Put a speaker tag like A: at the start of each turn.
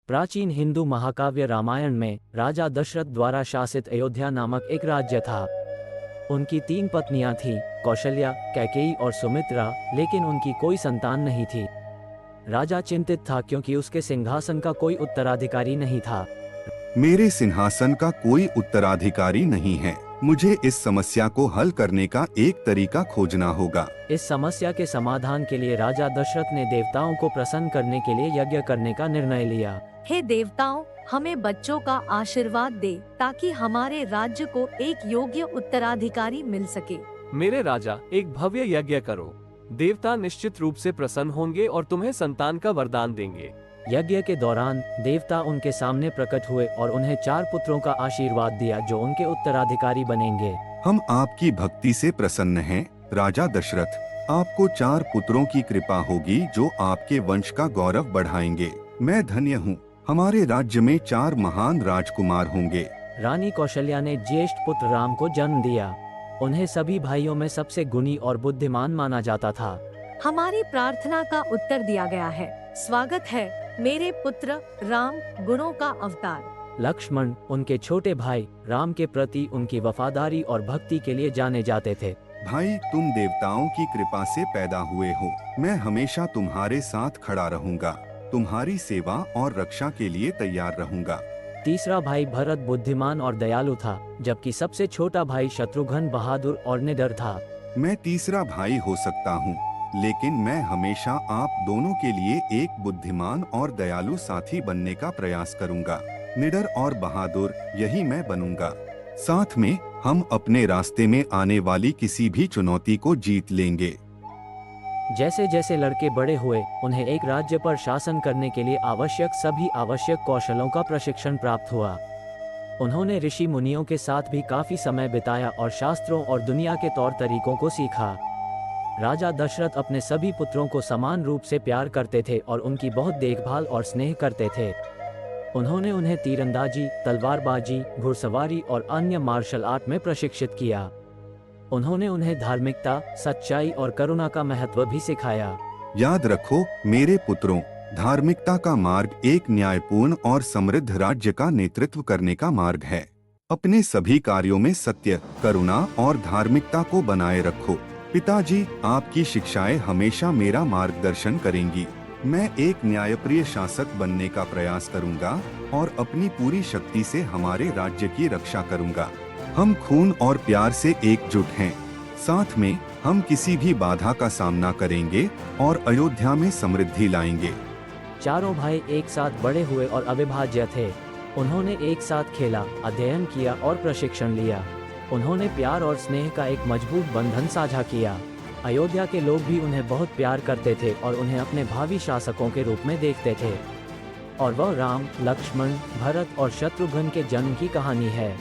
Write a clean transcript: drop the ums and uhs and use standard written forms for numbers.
A: प्राचीन हिंदू महाकाव्य रामायण में राजा दशरथ द्वारा शासित अयोध्या नामक एक राज्य था। उनकी 3 पत्नियां थीं, कौशल्या, कैकेयी और सुमित्रा, लेकिन उनकी कोई संतान नहीं थी। राजा चिंतित था क्योंकि उसके सिंहासन का कोई उत्तराधिकारी नहीं था।
B: मेरे सिंहासन का कोई उत्तराधिकारी नहीं है। मुझे इस समस्या को हल करने का एक तरीका खोजना होगा।
A: इस समस्या के समाधान के लिए राजा दशरथ ने देवताओं को प्रसन्न करने के लिए यज्ञ करने का निर्णय लिया।
C: हे देवताओं, हमें बच्चों का आशीर्वाद दे ताकि हमारे राज्य को एक योग्य उत्तराधिकारी मिल सके।
D: मेरे राजा, एक भव्य यज्ञ करो। देवता निश्चित रूप से प्रसन्न होंगे और तुम्हें संतान का वरदान देंगे।
A: यज्ञ के दौरान देवता उनके सामने प्रकट हुए और उन्हें 4 पुत्रों का आशीर्वाद दिया जो उनके उत्तराधिकारी बनेंगे।
B: हम आपकी भक्ति से प्रसन्न हैं, राजा दशरथ। आपको 4 पुत्रों की कृपा होगी जो आपके वंश का गौरव बढ़ाएंगे। मैं धन्य हूँ। हमारे राज्य में 4 महान राजकुमार होंगे।
A: रानी कौशल्या ने ज्येष्ठ पुत्र राम को जन्म दिया। उन्हें सभी भाइयों में सबसे गुणी और बुद्धिमान माना जाता था।
C: हमारी प्रार्थना का उत्तर दिया गया है। स्वागत है मेरे पुत्र राम, गुणों का अवतार।
A: लक्ष्मण, उनके छोटे भाई, राम के प्रति उनकी वफादारी और भक्ति के लिए जाने जाते थे।
B: भाई, तुम देवताओं की कृपा से पैदा हुए हो। मैं हमेशा तुम्हारे साथ खड़ा रहूंगा। तुम्हारी सेवा और रक्षा के लिए तैयार रहूंगा।
A: तीसरा भाई भरत बुद्धिमान और दयालु था, जबकि सबसे छोटा भाई शत्रुघ्न बहादुर और निडर था।
B: मैं तीसरा भाई हो सकता हूँ, लेकिन मैं हमेशा आप दोनों के लिए एक बुद्धिमान और दयालु साथी बनने का प्रयास करूंगा। निडर और बहादुर, यही मैं बनूंगा। साथ में हम अपने रास्ते में आने वाली किसी भी चुनौती को जीत लेंगे।
A: जैसे जैसे लड़के बड़े हुए, उन्हें एक राज्य पर शासन करने के लिए आवश्यक सभी आवश्यक कौशलों का प्रशिक्षण प्राप्त हुआ। उन्होंने ऋषि मुनियों के साथ भी काफी समय बिताया और शास्त्रों और दुनिया के तौर तरीकों को सीखा। राजा दशरथ अपने सभी पुत्रों को समान रूप से प्यार करते थे और उनकी बहुत देखभाल और स्नेह करते थे। उन्होंने उन्हें तीरंदाजी, तलवारबाजी, घुड़सवारी और अन्य मार्शल आर्ट में प्रशिक्षित किया। उन्होंने उन्हें धार्मिकता, सच्चाई और करुणा का महत्व भी सिखाया।
B: याद रखो मेरे पुत्रों, धार्मिकता का मार्ग एक न्यायपूर्ण और समृद्ध राज्य का नेतृत्व करने का मार्ग है। अपने सभी कार्यों में सत्य, करुणा और धार्मिकता को बनाए रखो। पिताजी, आपकी शिक्षाएं हमेशा मेरा मार्गदर्शन करेंगी। मैं एक न्यायप्रिय शासक बनने का प्रयास करूंगा और अपनी पूरी शक्ति से हमारे राज्य की रक्षा करूंगा। हम खून और प्यार से एकजुट हैं। साथ में हम किसी भी बाधा का सामना करेंगे और अयोध्या में समृद्धि लाएंगे।
A: चारों भाई एक साथ बड़े हुए और अविभाज्य थे। उन्होंने एक साथ खेला, अध्ययन किया और प्रशिक्षण लिया। उन्होंने प्यार और स्नेह का एक मजबूत बंधन साझा किया। अयोध्या के लोग भी उन्हें बहुत प्यार करते थे और उन्हें अपने भावी शासकों के रूप में देखते थे। और वह राम, लक्ष्मण, भरत और शत्रुघ्न के जन्म की कहानी है।